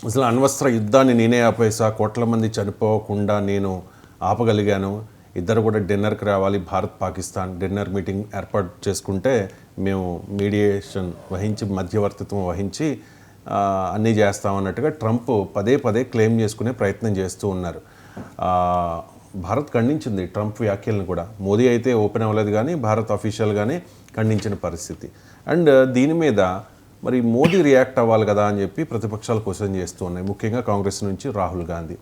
అసలు అణ్వస్త్ర యుద్ధాన్ని నేనే ఆపేసా, కోట్ల మంది చనిపోకుండా నేను ఆపగలిగాను, ఇద్దరు కూడా డిన్నర్కి రావాలి, భారత్ పాకిస్తాన్ డిన్నర్ మీటింగ్ ఏర్పాటు చేసుకుంటే మేము మీడియేషన్ వహించి మధ్యవర్తిత్వం వహించి అన్నీ చేస్తామన్నట్టుగా ట్రంప్ పదే పదే క్లెయిమ్ చేసుకునే ప్రయత్నం చేస్తూ ఉన్నారు. భారత్ ఖండించింది ట్రంప్ వ్యాఖ్యలను కూడా. మోదీ అయితే ఓపెన్ అవ్వలేదు కానీ భారత్ అఫీషియల్గానే ఖండించిన పరిస్థితి. అండ్ దీని మీద మరి మోదీ రియాక్ట్ అవ్వాలి కదా అని చెప్పి ప్రతిపక్షాలు క్వశ్చన్ చేస్తూ ఉన్నాయి, ముఖ్యంగా కాంగ్రెస్ నుంచి రాహుల్ గాంధీ.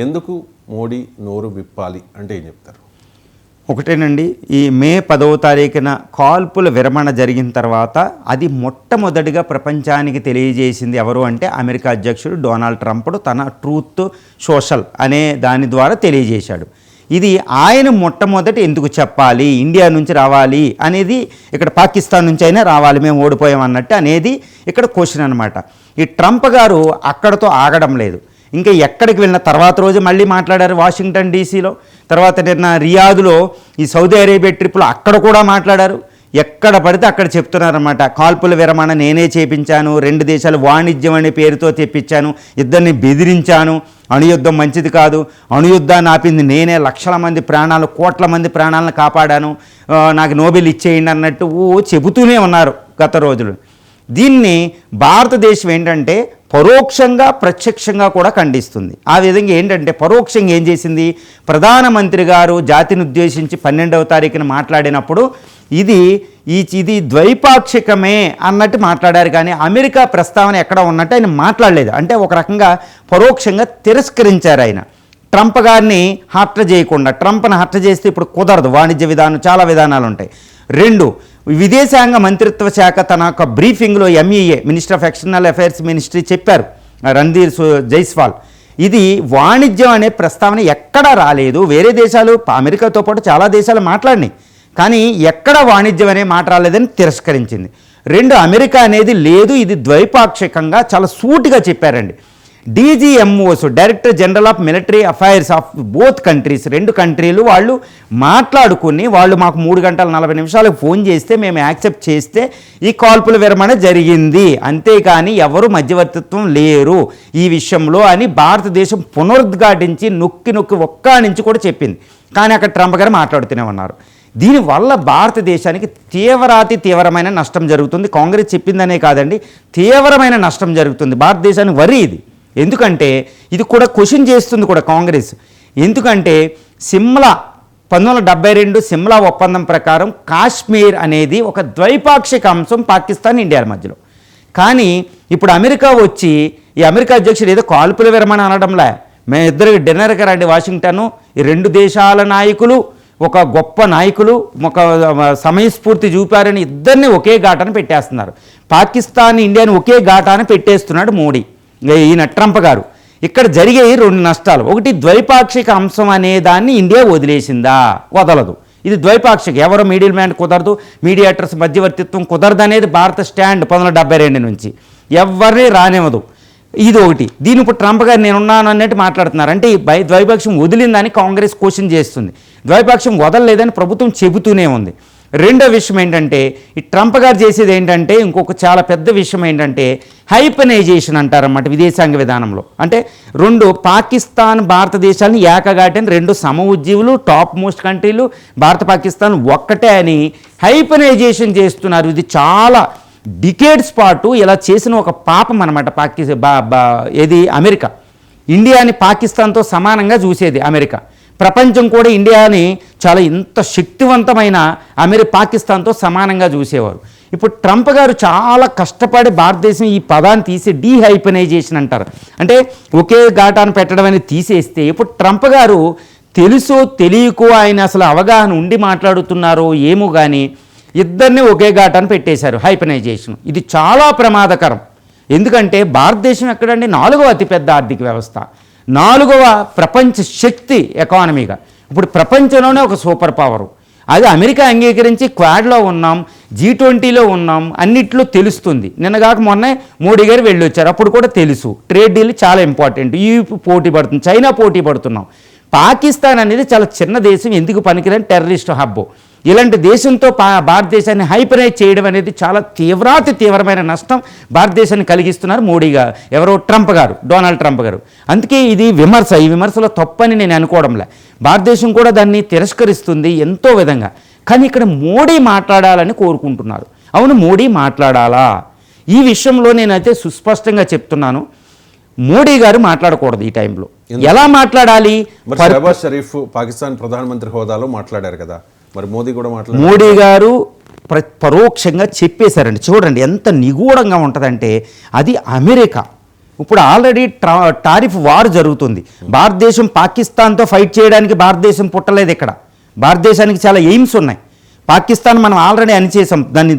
ఎందుకు మోడీ నోరు విప్పాలి అంటే ఏం చెప్తారు? ఒకటేనండి, ఈ మే 10వ తారీఖున కాల్పుల విరమణ జరిగిన తర్వాత అది మొట్టమొదటిగా ప్రపంచానికి తెలియజేసింది ఎవరు అంటే అమెరికా అధ్యక్షుడు డొనాల్డ్ ట్రంప్ తన ట్రూత్ సోషల్ అనే దాని ద్వారా తెలియజేశాడు. ఇది ఆయన మొట్టమొదటి ఎందుకు చెప్పాలి, ఇండియా నుంచి రావాలి అనేది, ఇక్కడ పాకిస్తాన్ నుంచి అయినా రావాలి, మేము ఓడిపోయాం అన్నట్టు అనేది ఇక్కడ క్వశ్చన్ అనమాట. ఈ ట్రంప్ గారు అక్కడతో ఆగడం లేదు, ఇంకా ఎక్కడికి వెళ్ళిన తర్వాత రోజు మళ్ళీ మాట్లాడారు వాషింగ్టన్ డీసీలో, తర్వాత నిన్న రియాద్లో ఈ సౌదీ అరేబియా ట్రిప్లో అక్కడ కూడా మాట్లాడారు. ఎక్కడ పడితే అక్కడ చెప్తున్నారన్నమాట, కాల్పుల విరమణ నేనే చేపించాను, 2 దేశాలు వాణిజ్యం అనే పేరుతో తెప్పించాను, ఇద్దరిని బెదిరించాను, అణుయుద్ధం మంచిది కాదు, అణుయుద్ధాన్ని ఆపింది నేనే, లక్షల మంది ప్రాణాలు, కోట్ల మంది ప్రాణాలను కాపాడాను, నాకు నోబెల్ ఇచ్చేయండి అన్నట్టు చెబుతూనే ఉన్నారు గత రోజులు. దీన్ని భారతదేశం ఏంటంటే పరోక్షంగా ప్రత్యక్షంగా కూడా ఖండిస్తుంది. ఆ విధంగా ఏంటంటే పరోక్షంగా ఏం చేసింది, ప్రధానమంత్రి గారు జాతిని ఉద్దేశించి 12వ తారీఖున మాట్లాడినప్పుడు ఇది ద్వైపాక్షికమే అన్నట్టు మాట్లాడారు, కానీ అమెరికా ప్రస్తావన ఎక్కడ ఉన్నట్టు ఆయన మాట్లాడలేదు. అంటే ఒక రకంగా పరోక్షంగా తిరస్కరించారు ఆయన. ట్రంప్ గారిని హత్య చేయకుండా, ట్రంప్ని హత్య చేస్తే ఇప్పుడు కుదరదు, వాణిజ్య విధానం చాలా విధానాలు ఉంటాయి. 2, విదేశాంగ మంత్రిత్వ శాఖ తన యొక్క బ్రీఫింగ్లో MEA minister of external affairs ministry చెప్పారు, రణ్ధీర్ జైస్వాల్, ఇది వాణిజ్యం అనే ప్రస్తావన ఎక్కడా రాలేదు. వేరే దేశాలు అమెరికాతో పాటు చాలా దేశాలు మాట్లాడినాయి, కానీ ఎక్కడ వాణిజ్యం అనే మాట రాలేదని తిరస్కరించింది. 2, అమెరికా అనేది లేదు, ఇది ద్వైపాక్షికంగా చాలా సూటిగా చెప్పారండి. DGMOs director general of military affairs of both countries, 2 కంట్రీలు వాళ్ళు మాట్లాడుకుని, వాళ్ళు మాకు 3 గంటల 40 నిమిషాలకు ఫోన్ చేస్తే మేము యాక్సెప్ట్ చేస్తే ఈ కాల్పుల విరమణ జరిగింది, అంతేకాని ఎవరు మధ్యవర్తిత్వం లేరు ఈ విషయంలో అని భారతదేశం పునరుద్ఘాటించి నొక్కి ఒక్కానించి కూడా చెప్పింది. కానీ అక్కడ ట్రంప్ గారు మాట్లాడుతూనే ఉన్నారు. దీనివల్ల భారతదేశానికి తీవ్రమైన నష్టం జరుగుతుంది. కాంగ్రెస్ చెప్పిందనే కాదండి, తీవ్రమైన నష్టం జరుగుతుంది భారతదేశానికి. వరి ఇది, ఎందుకంటే ఇది కూడా క్వశ్చన్ చేస్తుంది కూడా కాంగ్రెస్. ఎందుకంటే 1972 సిమ్లా ఒప్పందం ప్రకారం కాశ్మీర్ అనేది ఒక ద్వైపాక్షిక అంశం పాకిస్తాన్ ఇండియాల మధ్యలో. కానీ ఇప్పుడు అమెరికా వచ్చి, ఈ అమెరికా అధ్యక్షుడు ఏదో కాల్పుల విరమణ అనడంలా, మేము ఇద్దరికి డిన్నర్కి రండి వాషింగ్టన్, ఈ 2 దేశాల నాయకులు ఒక గొప్ప నాయకులు ఒక సమయస్ఫూర్తి చూపారని ఇద్దరిని ఒకే ఘాటాన్ని పెట్టేస్తున్నారు. పాకిస్తాన్ ఇండియాని ఒకే ఘాటాన్ని పెట్టేస్తున్నాడు మోడీ, ఈయన ట్రంప్ గారు. ఇక్కడ జరిగే 2 నష్టాలు. ఒకటి, ద్వైపాక్షిక అంశం అనే దాన్ని ఇండియా వదిలేసిందా? వదలదు. ఇది ద్వైపాక్షిక, ఎవరో మిడిల్ మ్యాన్ కుదరదు, మీడియేటర్స్ మధ్యవర్తిత్వం కుదరదు అనేది భారత స్టాండ్ 1972 నుంచి, ఎవరిని రానివ్వదు. ఇది ఒకటి. దీని ఇప్పుడు ట్రంప్ గారు నేనున్నాను అన్నట్టు మాట్లాడుతున్నారు. అంటే ద్వైపాక్షం వదిలిందని కాంగ్రెస్ క్వశ్చన్ చేస్తుంది, ద్వైపాక్షం వదలలేదని ప్రభుత్వం చెబుతూనే ఉంది. 2వ విషయం ఏంటంటే, ఈ ట్రంప్ గారు చేసేది ఏంటంటే, ఇంకొక చాలా పెద్ద విషయం ఏంటంటే హైపనైజేషన్ అంటారన్నమాట విదేశాంగ విధానంలో. అంటే 2 పాకిస్తాన్ భారతదేశాలను ఏకగాటని 2 సమ ఉజ్జీవులు, టాప్ మోస్ట్ కంట్రీలు, భారత పాకిస్తాన్ ఒక్కటే అని హైపనైజేషన్ చేస్తున్నారు. ఇది చాలా డికేడ్స్ పాటు ఇలా చేసిన ఒక పాపం అనమాట. ఏది అమెరికా ఇండియాని పాకిస్తాన్తో సమానంగా చూసేది అమెరికా. ప్రపంచం కూడా ఇండియాని చాలా ఇంత శక్తివంతమైన పాకిస్తాన్తో సమానంగా చూసేవారు. ఇప్పుడు ట్రంప్ గారు చాలా కష్టపడి భారతదేశం ఈ పదాన్ని తీసి డీహైపనైజేషన్ అంటారు, అంటే ఒకే ఘాటాన్ని పెట్టడం అనేది తీసేస్తే, ఇప్పుడు ట్రంప్ గారు తెలుసో తెలియకో ఆయన అసలు అవగాహన ఉండి మాట్లాడుతున్నారో ఏమో కానీ ఇద్దరిని ఒకే ఘాటాన్ని పెట్టేశారు, హైపనైజేషన్. ఇది చాలా ప్రమాదకరం. ఎందుకంటే భారతదేశం ఎక్కడండి 4వ అతిపెద్ద ఆర్థిక వ్యవస్థ, 4వ ప్రపంచ శక్తి ఎకానమీగా. ఇప్పుడు ప్రపంచంలోనే ఒక సూపర్ పవరు. అది అమెరికా అంగీకరించి క్వాడ్లో ఉన్నాం, G20లో ఉన్నాం, అన్నిట్లో తెలుస్తుంది. నిన్నగాక మొన్నే మోడీ గారు వెళ్ళి వచ్చారు, అప్పుడు కూడా తెలుసు ట్రేడ్ డీల్ చాలా ఇంపార్టెంట్. పోటీ పడుతుంది, చైనా పోటీ పడుతున్నాం. పాకిస్తాన్ అనేది చాలా చిన్న దేశం, ఎందుకు పనికిరాని టెర్రరిస్ట్ హబ్బు. ఇలాంటి దేశంతో భారతదేశాన్ని హైపరైజ్ చేయడం అనేది చాలా తీవ్రమైన నష్టం భారతదేశాన్ని కలిగిస్తున్నారు ఎవరో ట్రంప్ గారు, డొనాల్డ్ ట్రంప్ గారు. అందుకే ఇది విమర్శ, ఈ విమర్శలో తప్పని నేను అనుకోవడంలే. భారతదేశం కూడా దాన్ని తిరస్కరిస్తుంది ఎంతో విధంగా. కానీ ఇక్కడ మోడీ మాట్లాడాలని కోరుకుంటున్నారు. అవును, మోడీ మాట్లాడాలా? ఈ విషయంలో నేనైతే సుస్పష్టంగా చెప్తున్నాను, మోడీ గారు మాట్లాడకూడదు ఈ టైంలో. ఎలా మాట్లాడాలి? మరి షహబాజ్ షరీఫ్ పాకిస్తాన్ ప్రధానమంత్రి హోదాలో మాట్లాడారు కదా, మరి మోదీ కూడా మాట్లాడారు. మోడీ గారు పరోక్షంగా చెప్పేశారండి. చూడండి ఎంత నిగూఢంగా ఉంటుందంటే, అది అమెరికా ఇప్పుడు ఆల్రెడీ టారిఫ్ వార్ జరుగుతుంది. భారతదేశం పాకిస్తాన్తో ఫైట్ చేయడానికి భారతదేశం పుట్టలేదు. ఇక్కడ భారతదేశానికి చాలా ఎయిమ్స్ ఉన్నాయి. పాకిస్తాన్ మనం ఆల్రెడీ అనిచేసాం, దాన్ని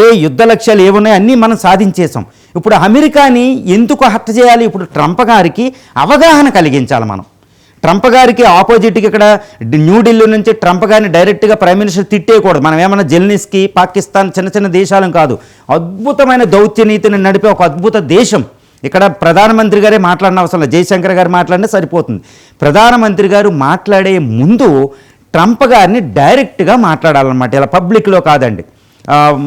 ఏ యుద్ధ లక్ష్యాలు ఏమున్నాయో అన్నీ మనం సాధించేసాం. ఇప్పుడు అమెరికాని ఎందుకు హత్య చేయాలి? ఇప్పుడు ట్రంప్ గారికి అవగాహన కలిగించాలి మనం. ట్రంప్ గారికి ఆపోజిట్గా ఇక్కడ న్యూఢిల్లీ నుంచి ట్రంప్ గారిని డైరెక్ట్గా ప్రైమ్ మినిస్టర్ తిట్టేయకూడదు. మనం ఏమన్నా జెల్నిస్కి, పాకిస్తాన్ చిన్న దేశాలం కాదు, అద్భుతమైన దౌత్యనీతిని నడిపే ఒక అద్భుత దేశం. ఇక్కడ ప్రధానమంత్రి గారే మాట్లాడిన అవసరం లేదు, జయశంకర్ గారు మాట్లాడినా సరిపోతుంది. ప్రధానమంత్రి గారు మాట్లాడే ముందు ట్రంప్ గారిని డైరెక్ట్గా మాట్లాడాలన్నమాట, ఇలా పబ్లిక్లో కాదండి.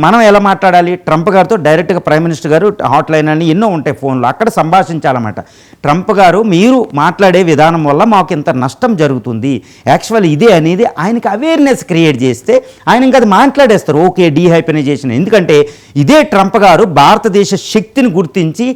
మనం ఎలా మాట్లాడాలి? ట్రంప్ గారితో డైరెక్ట్గా ప్రైమ్ మినిస్టర్ గారు హాట్ లైన్ అని ఎన్నో ఉంటాయి ఫోన్లో, అక్కడ సంభాషించాలన్నమాట. ట్రంప్ గారు, మీరు మాట్లాడే విధానం వల్ల మాకు ఇంత నష్టం జరుగుతుంది, యాక్చువల్ ఇదే అనేది ఆయనకి అవేర్నెస్ క్రియేట్ చేస్తే ఆయన ఇంకా అది మాట్లాడేస్తారు. ఓకే, డీహైపనైజేషన్. ఎందుకంటే ఇదే ట్రంప్ గారు భారతదేశ శక్తిని గుర్తించి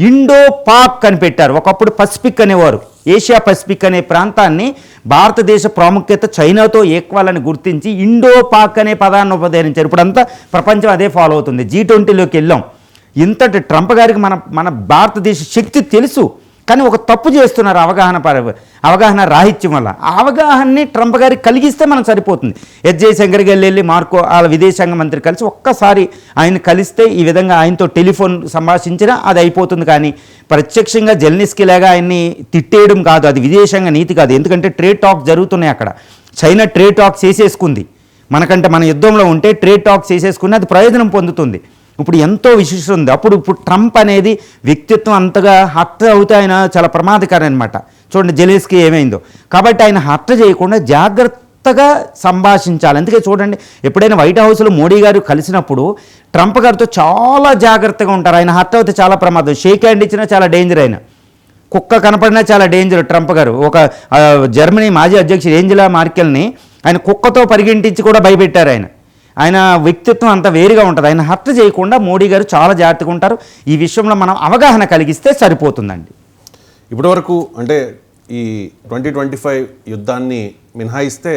ఇండో పాక్ అని పెట్టారు. ఒకప్పుడు పసిఫిక్ అనేవారు, ఏషియా పసిఫిక్ అనే ప్రాంతాన్ని భారతదేశ ప్రాముఖ్యత చైనాతో ఈక్వల్ అని గుర్తించి ఇండో పాక్ అనే పదాన్ని ఉపయోగించారు. ఇప్పుడంతా ప్రపంచం అదే ఫాలో అవుతుంది. G20లోకి వెళ్ళాం. ఇంతటి ట్రంప్ గారికి మన భారతదేశ శక్తి తెలుసు, కానీ ఒక తప్పు చేస్తున్నారు అవగాహన రాహిత్యం వల్ల. ఆ అవగాహనని ట్రంప్ గారికి కలిగిస్తే మనం సరిపోతుంది. జయశంకర్ గారు వెళ్ళి మార్కో వాళ్ళ విదేశాంగ మంత్రి కలిసి ఒక్కసారి ఆయన కలిస్తే, ఈ విధంగా ఆయనతో టెలిఫోన్ సంభాషించినా అది అయిపోతుంది. కానీ ప్రత్యక్షంగా జెల్నిస్కి లాగా ఆయన్ని తిట్టేయడం కాదు, అది విదేశాంగ నీతి కాదు. ఎందుకంటే ట్రేడ్ టాక్స్ జరుగుతున్నాయి అక్కడ. చైనా ట్రేడ్ టాక్స్ చేసేసుకుంది, మనకంటే మన యుద్ధంలో ఉంటే ట్రేడ్ టాక్స్ చేసేసుకుని అది ప్రయోజనం పొందుతుంది. ఇప్పుడు ఎంతో విశిష్టం ఉంది. ఇప్పుడు ట్రంప్ అనేది వ్యక్తిత్వం అంతగా హత్య అవుతే ఆయన చాలా ప్రమాదకరం అనమాట. చూడండి జెలెన్స్కీ ఏమైందో. కాబట్టి ఆయన హత్య చేయకుండా జాగ్రత్తగా సంభాషించాలి. అందుకే చూడండి, ఎప్పుడైనా వైట్ హౌస్లో మోడీ గారు కలిసినప్పుడు ట్రంప్ గారితో చాలా జాగ్రత్తగా ఉంటారు. ఆయన హత్య అవుతే చాలా ప్రమాదం. షేక్ హ్యాండ్ ఇచ్చినా చాలా డేంజర్. ఆయన కుక్క కనపడినా చాలా డేంజర్. ట్రంప్ గారు ఒక జర్మనీ మాజీ అధ్యక్షుడు ఏంజెలా మార్కెల్ని ఆయన కుక్కతో పరిగెంటించి కూడా భయపెట్టారు. ఆయన వ్యక్తిత్వం అంత వేరుగా ఉంటుంది. ఆయన హత్య చేయకుండా మోడీ గారు చాలా జాగ్రత్తగా ఉంటారు. ఈ విషయంలో మనం అవగాహన కలిగిస్తే సరిపోతుందండి. ఇప్పటివరకు అంటే ఈ 2025 యుద్ధాన్ని మినహాయిస్తే